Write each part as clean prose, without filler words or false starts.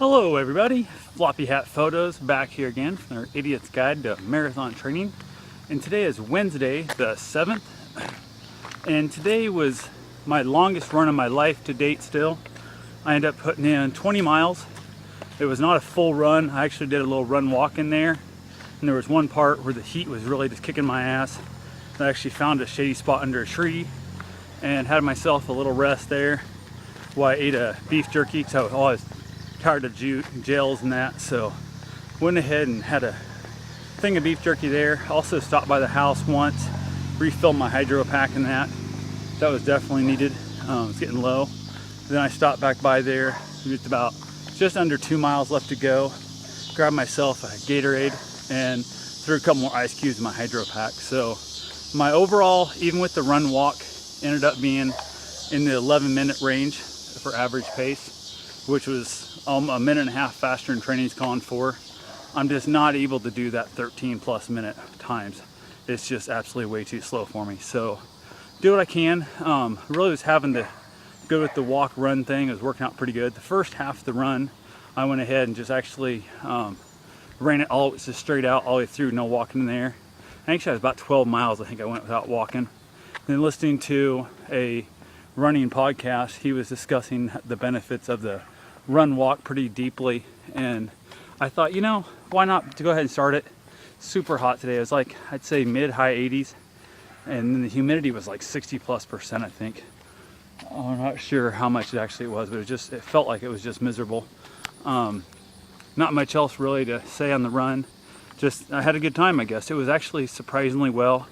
Hello everybody, Floppy Hat Photos back here again from our Idiot's Guide to Marathon Training. And today is Wednesday the 7th, and today was my longest run of my life to date still. I ended up putting in 20 miles. It was not a full run. I actually did a little run walk in there, and there was one part where the heat was really just kicking my ass. I actually found a shady spot under a tree and had myself a little rest there while I ate a beef jerky, so I was tired of gels and that, so went ahead and had a thing of beef jerky there. Also stopped by the house once, refilled my hydro pack and that was definitely needed. It's getting low. Then I stopped back by there. It's about just under 2 miles left to go. Grabbed myself a Gatorade and threw a couple more ice cubes in my hydro pack. So my overall, even with the run walk, ended up being in the 11-minute range for average pace, which was a minute and a half faster than training's calling for. I'm just not able to do that 13+ minute times. It's just absolutely way too slow for me. So do what I can. Really was having to go with the walk run thing. It was working out pretty good. The first half of the run, I went ahead and just actually ran it all just straight out all the way through, no walking in there. Actually, I was about 12 miles, I think I went without walking. Then listening to a running podcast, he was discussing the benefits of the run walk pretty deeply, and I thought, you know, why not to go ahead and start it. Super hot today. It was like, I'd say mid-high 80s, and then the humidity was like 60+%, I think. I'm not sure how much it actually was, but it felt like it was just miserable. Not much else really to say on the run. Just I had a good time, I guess. It was actually surprisingly well.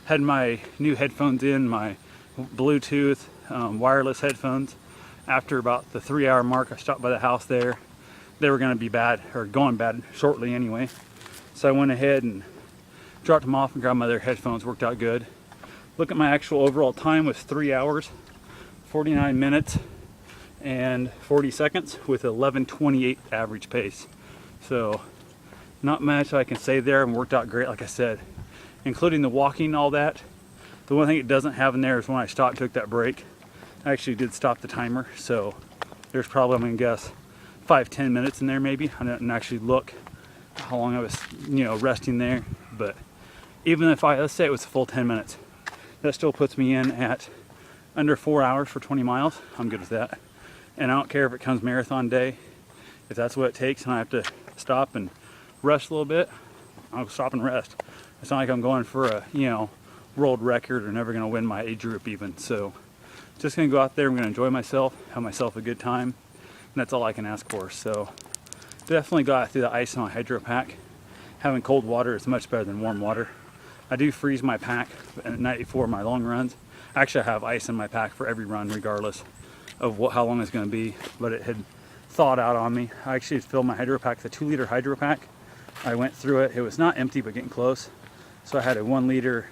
Had my new headphones in, my Bluetooth wireless headphones. After about the 3-hour mark, I stopped by the house there. They were going to be bad, or going bad shortly anyway. So I went ahead and dropped them off and grabbed my other headphones. Worked out good. Look at my actual overall time was 3 hours, 49 minutes, and 40 seconds with 11:28 average pace. So not much I can say there, and worked out great, like I said, including the walking, all that. The one thing it doesn't have in there is when I stopped, took that break. I actually did stop the timer, so there's probably, I'm gonna guess, 5-10 minutes in there maybe. I didn't actually look how long I was, resting there. But even if let's say it was a full 10 minutes, that still puts me in at under 4 hours for 20 miles. I'm good with that. And I don't care if it comes marathon day. If that's what it takes and I have to stop and rest a little bit, I'll stop and rest. It's not like I'm going for a, world record or never gonna win my age group even. So just gonna go out there, I'm gonna enjoy myself, have myself a good time, and that's all I can ask for. So definitely got through the ice in my hydro pack. Having cold water is much better than warm water. I do freeze my pack at night before my long runs. Actually, I have ice in my pack for every run regardless of how long it's gonna be, but it had thawed out on me. I actually filled my hydro pack, the 2-liter hydro pack. I went through it. It was not empty, but getting close. So I had a 1-liter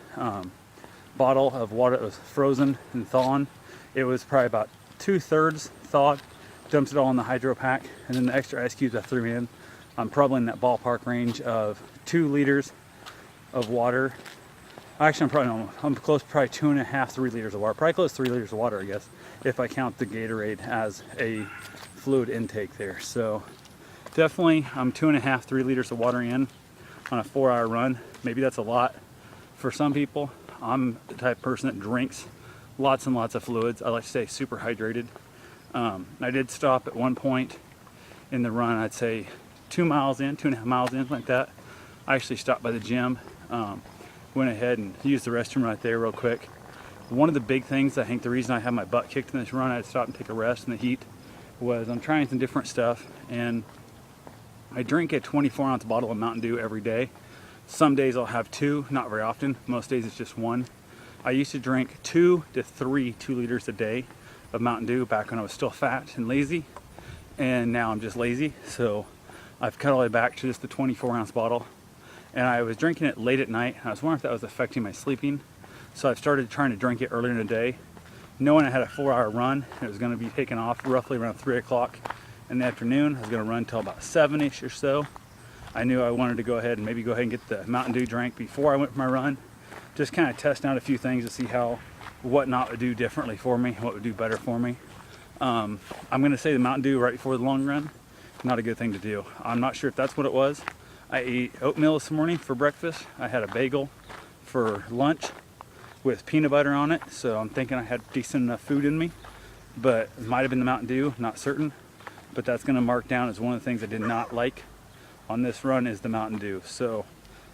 bottle of water that was frozen and thawing. It was probably about 2/3 thawed. Dumped it all in the hydro pack, and then the extra ice cubes I threw in. I'm probably in that ballpark range of 2 liters of water. Actually, I'm close to probably 2.5, 3 liters of water. Probably close to 3 liters of water, I guess, if I count the Gatorade as a fluid intake there. So definitely, I'm 2.5, 3 liters of water in on a 4-hour run. Maybe that's a lot for some people. I'm the type of person that drinks lots and lots of fluids. I like to stay super hydrated. I did stop at one point in the run, I'd say 2 miles in, 2.5 miles in, like that. I actually stopped by the gym, went ahead and used the restroom right there real quick. One of the big things, I think the reason I had my butt kicked in this run, I had to stop and take a rest in the heat, was I'm trying some different stuff, and I drink a 24-ounce bottle of Mountain Dew every day. Some days I'll have 2, not very often. Most days it's just 1. I used to drink 2 to 3 2 liters a day of Mountain Dew back when I was still fat and lazy, and now I'm just lazy. So I've cut all the way back to just the 24-ounce bottle, and I was drinking it late at night. I was wondering if that was affecting my sleeping, so I've started trying to drink it earlier in the day, knowing I had a 4-hour run. It was going to be taking off roughly around 3 o'clock in the afternoon. I was going to run until about 7-ish or so. I knew I wanted to go ahead and get the Mountain Dew drank before I went for my run. Just kind of testing out a few things to see what not would do differently for me, what would do better for me. I'm going to say the Mountain Dew right before the long run not a good thing to do. I'm not sure if that's what it was. I ate oatmeal this morning for breakfast. I had a bagel for lunch with peanut butter on it, so I'm thinking I had decent enough food in me, but it might have been the Mountain Dew, not certain. But that's going to mark down as one of the things I did not like on this run is the Mountain Dew. So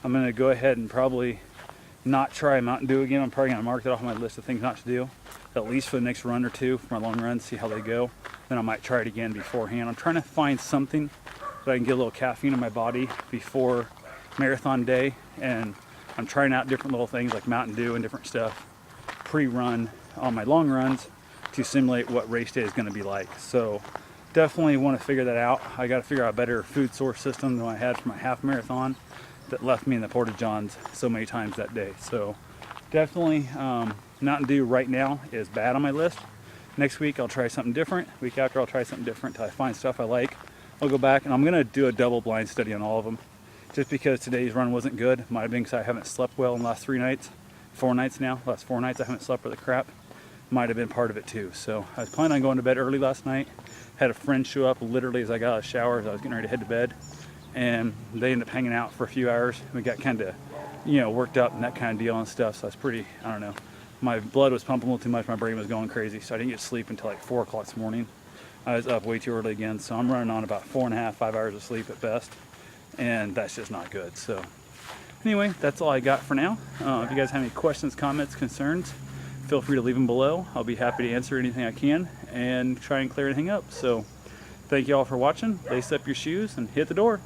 I'm going to go ahead and probably not try Mountain Dew again. I'm probably going to mark that off my list of things not to do, at least for the next run or two, for my long runs, see how they go. Then I might try it again beforehand. I'm trying to find something that I can get a little caffeine in my body before marathon day, and I'm trying out different little things like Mountain Dew and different stuff pre-run on my long runs to simulate what race day is going to be like. So definitely want to figure that out. I got to figure out a better food source system than I had for my half marathon that left me in the Porta Johns so many times that day. So definitely Mountain Dew right now is bad on my list. Next week I'll try something different. Week after I'll try something different till I find stuff I like. I'll go back and I'm going to do a double blind study on all of them. Just because today's run wasn't good. Might have been because I haven't slept well in the last 4 nights now. Last 4 nights I haven't slept for the crap. Might have been part of it too. So I was planning on going to bed early last night. Had a friend show up literally as I got out of the shower as I was getting ready to head to bed. And they ended up hanging out for a few hours. We got kind of, worked up and that kind of deal and stuff. So I was pretty, I don't know. My blood was pumping a little too much. My brain was going crazy. So I didn't get to sleep until like 4 o'clock this morning. I was up way too early again. So I'm running on about 4.5, 5 hours of sleep at best. And that's just not good. So anyway, that's all I got for now. If you guys have any questions, comments, concerns, feel free to leave them below. I'll be happy to answer anything I can and try and clear anything up. So thank you all for watching. Lace up your shoes and hit the door.